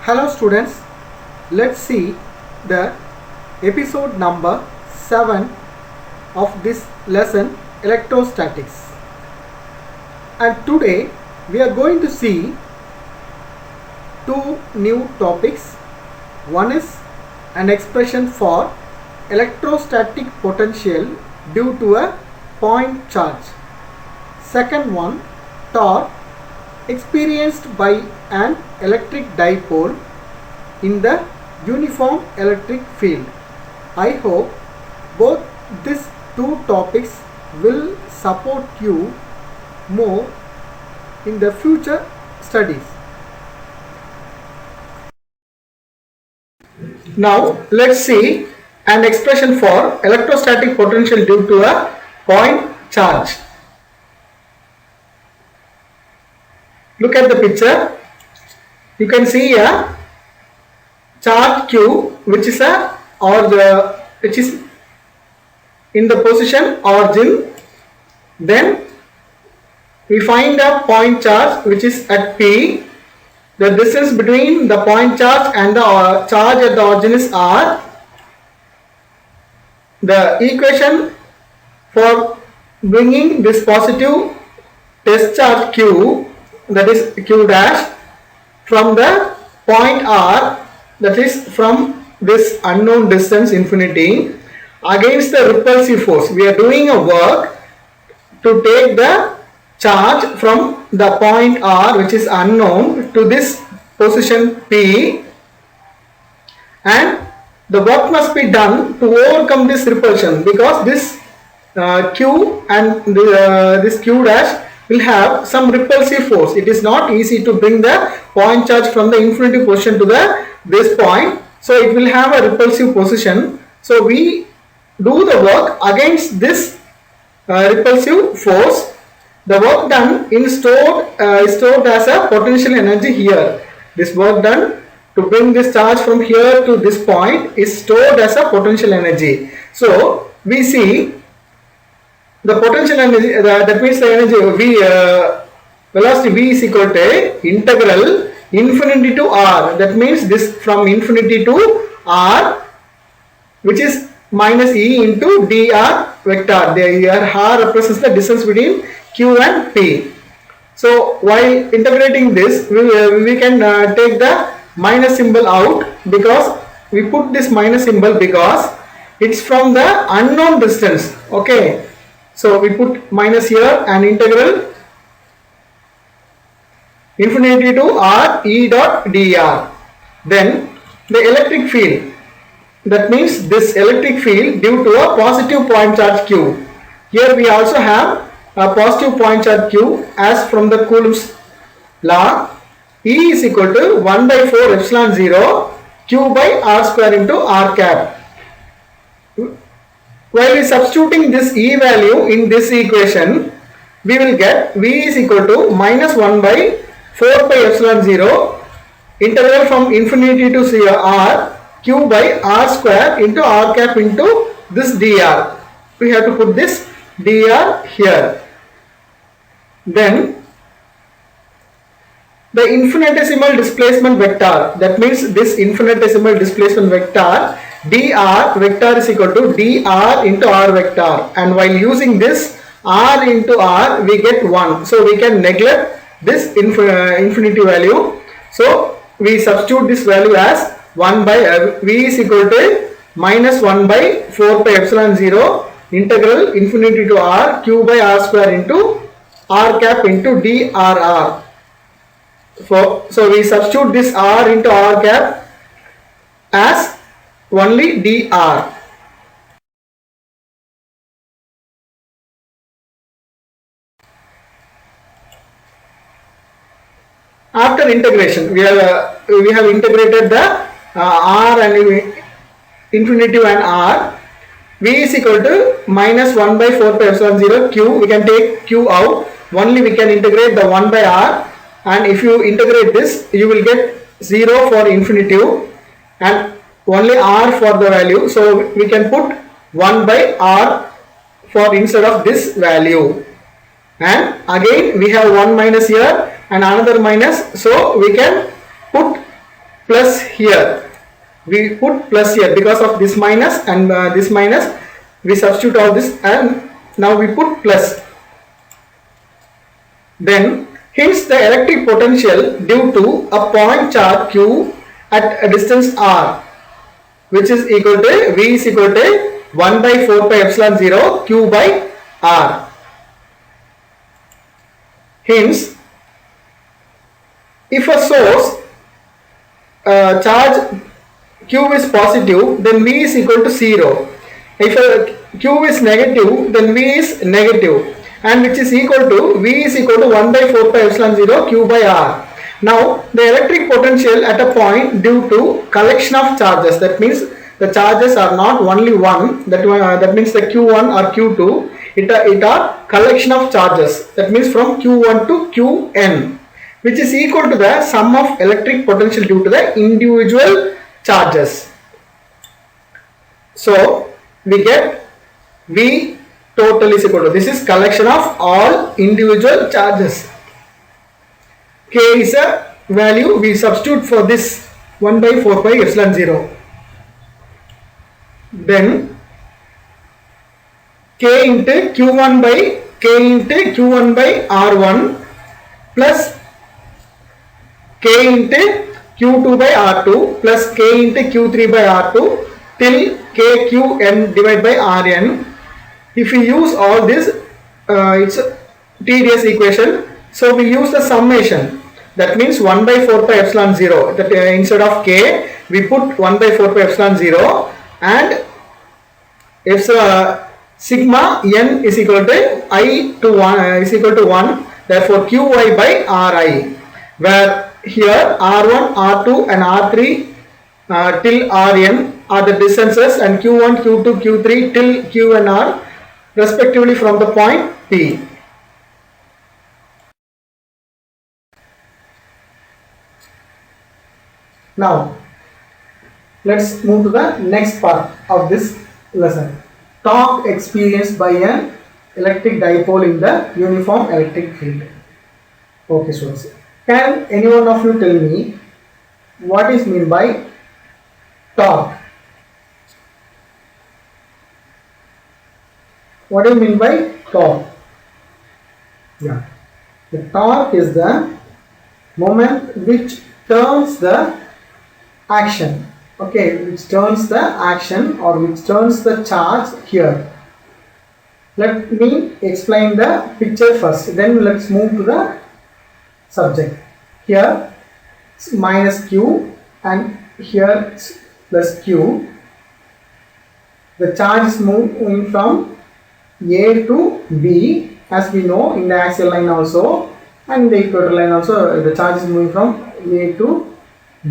Hello students, let's see the episode number 7 of this lesson, electrostatics. And today we are going to see two new topics. One is an expression for electrostatic potential due to a point charge. Second one, torque experienced by an electric dipole in the uniform electric field. I hope both these two topics will support you more in the future studies. Now let's see an expression for electrostatic potential due to a point charge. Look at the picture. You can see a charge Q which is in the position origin. Then we find a point charge which is at P. The distance between the point charge and the charge at the origin is R. The equation for bringing this positive test charge Q, that is Q dash, from the point R, that is from this unknown distance infinity, against the repulsive force. We are doing a work to take the charge from the point R, which is unknown, to this position P, and the work must be done to overcome this repulsion, because this Q and this Q dash will have some repulsive force. It is not easy to bring the point charge from the infinity position to this point, so it will have a repulsive position. So we do the work against this repulsive force. The work done is stored as a potential energy here. This work done to bring this charge from here to this point is stored as a potential energy. So we see the potential energy, that means the energy velocity V is equal to integral infinity to R. That means this from infinity to R, which is minus E into dr vector. There R represents the distance between Q and P. So while integrating this, we can take the minus symbol out, because we put this minus symbol because it's from the unknown distance. Okay. So we put minus here and integral infinity to R E dot dr. Then the electric field, that means this electric field due to a positive point charge Q. Here we also have a positive point charge Q as from the Coulomb's law. E is equal to 1 by 4 epsilon 0 Q by R square into R cap. While we substituting this E value in this equation, we will get V is equal to minus 1 by 4 pi epsilon 0 integral from infinity to R Q by R square into R cap into this dr. We have to put this dr here. Then the infinitesimal displacement vector, that means this infinitesimal displacement vector dr vector is equal to dr into r vector, and while using this r into r we get 1, so we can neglect this infinity value. So we substitute this value as 1 by V is equal to minus 1 by 4 pi epsilon 0 integral infinity to R Q by R square into R cap into drr. So we substitute this R into R cap as only dr. After integration, we have integrated the R and infinitive and R. V is equal to minus 1 by 4 pi epsilon 0 Q. We can take Q out. Only we can integrate the 1 by R, and if you integrate this, you will get 0 for infinitive and only R for the value. So we can put 1 by R for instead of this value. and again we have one minus here and another minus, so we can put plus here. We put plus here because of this minus and this minus. We substitute all this and now we put plus. Then hence the electric potential due to a point charge q at a distance r, which is equal to V is equal to 1 by 4 pi epsilon 0 q by r. Hence, if a source charge q is positive, then V is equal to 0. If a q is negative, then V is negative, and which is equal to V is equal to 1 by 4 pi epsilon 0 q by r. Now the electric potential at a point due to collection of charges, that means the charges are not only one, that means the q1 or q2, it are collection of charges, that means from q1 to qn, which is equal to the sum of electric potential due to the individual charges. So we get V total is equal to, this is collection of all individual charges. K is a value, we substitute for this 1 by 4 pi epsilon 0. Then K into Q1 by K into Q1 by R1 plus K into Q2 by R2 plus K into Q3 by R2 till KQN divided by Rn. If we use all this, it's a tedious equation, so we use the summation. That means 1 by 4 pi epsilon 0. That instead of K, we put 1 by 4 pi epsilon 0, and if sigma n is equal to I to 1 is equal to 1. Therefore, Qi by Ri, where here R1, R2 and R3 till Rn are the distances, and Q1, Q2, Q3 till Qn respectively from the point P. Now, let's move to the next part of this lesson. Torque experienced by an electric dipole in the uniform electric field. Okay, students. Can any one of you tell me what is meant by torque? What do you mean by torque? Yeah. The torque is the moment which turns the action. Okay, which turns the action or which turns the charge here. Let me explain the picture first, then let's move to the subject. Here it's minus q and here it's plus q. The charge is moving from A to B, as we know in the axial line also, and in the equator line also the charge is moving from A to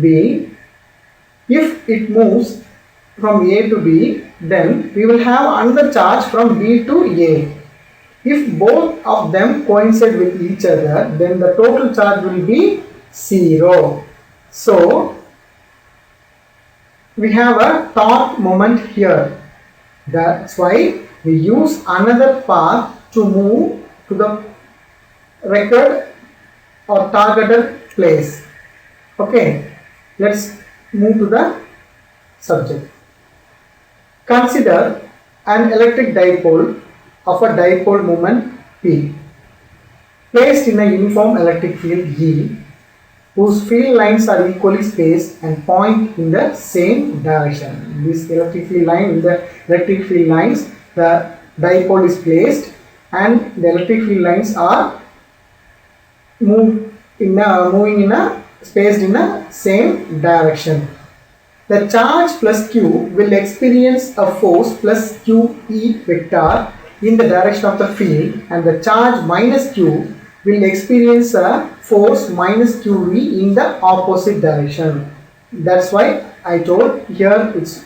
B. If it moves from A to B, then we will have another charge from B to A. If both of them coincide with each other, then the total charge will be 0. So we have a torque moment here. That's why we use another path to move to the required or targeted place. Okay, let's move to the subject. Consider an electric dipole of a dipole moment P placed in a uniform electric field E, whose field lines are equally spaced and point in the same direction. This electric field line, in the electric field lines, the dipole is placed and the electric field lines are moving in a spaced in the same direction. The charge plus q will experience a force plus qe vector in the direction of the field, and the charge minus q will experience a force minus qv in the opposite direction. That's why I told here it's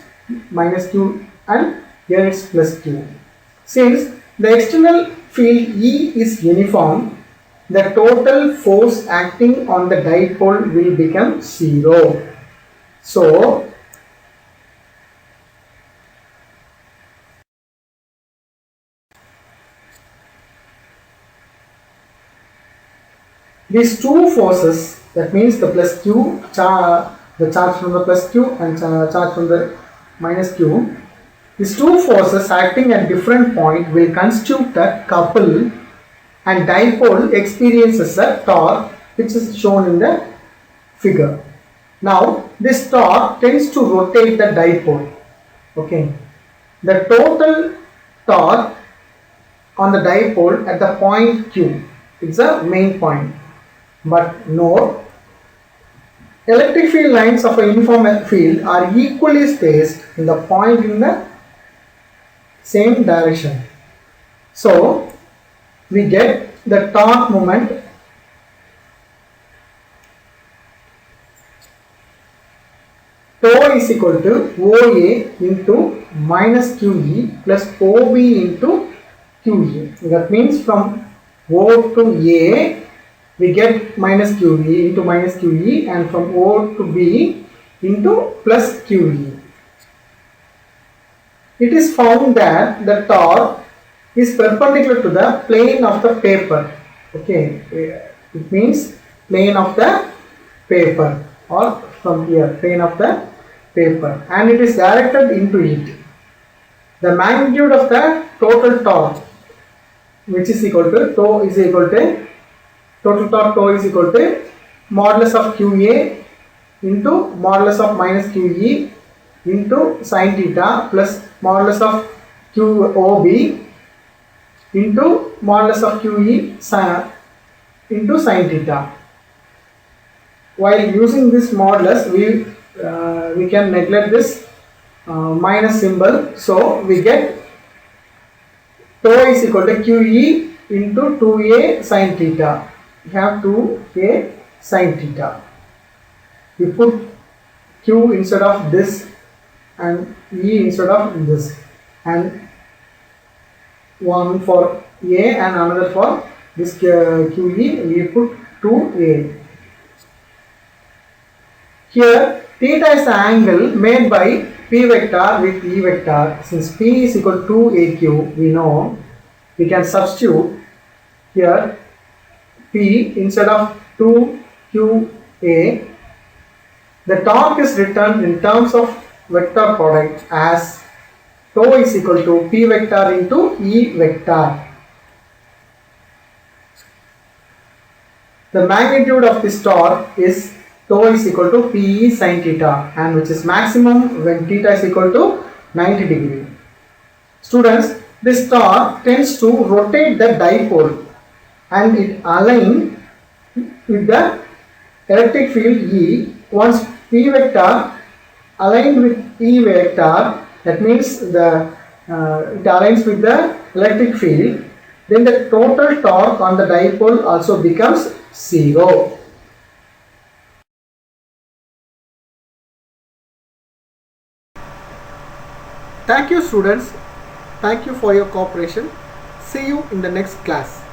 minus q and here it's plus q. Since the external field E is uniform, the total force acting on the dipole will become 0. So these two forces, that means the plus q the charge from the plus q and charge from the minus q. These two forces acting at different point will constitute a couple, and dipole experiences a torque which is shown in the figure. Now this torque tends to rotate the dipole. Okay, the total torque on the dipole at the point q is the main point, but note, electric field lines of a uniform field are equally spaced in the point in the same direction. So we get the torque moment tau is equal to OA into minus QE plus OB into QE. That means from O to A we get minus QE into minus QE, and from O to B into plus QE. It is found that the torque is perpendicular to the plane of the paper. Okay, it means plane of the paper, or from here plane of the paper, and it is directed into it. The magnitude of the total torque, which is equal to tau is equal to total torque tau is equal to modulus of QA into modulus of minus QE into sin theta plus modulus of QOB into modulus of QE into sin theta. While using this modulus, we can neglect this minus symbol, so we get tau is equal to QE into 2A sin theta. We have 2A sin theta. We put Q instead of this and E instead of this, and one for A and another for this QE, we put 2A. Here theta is the angle made by P vector with E vector. Since P is equal to AQ, we know we can substitute here P instead of 2QA. The torque is written in terms of vector product as tau is equal to P vector into E vector. The magnitude of this torque is tau is equal to PE sin theta, and which is maximum when theta is equal to 90 degree. Students, this torque tends to rotate the dipole and it aligns with the electric field E. Once P vector aligned with E vector, that means it aligns with the electric field, then the total torque on the dipole also becomes 0. Thank you students. Thank you for your cooperation. See you in the next class.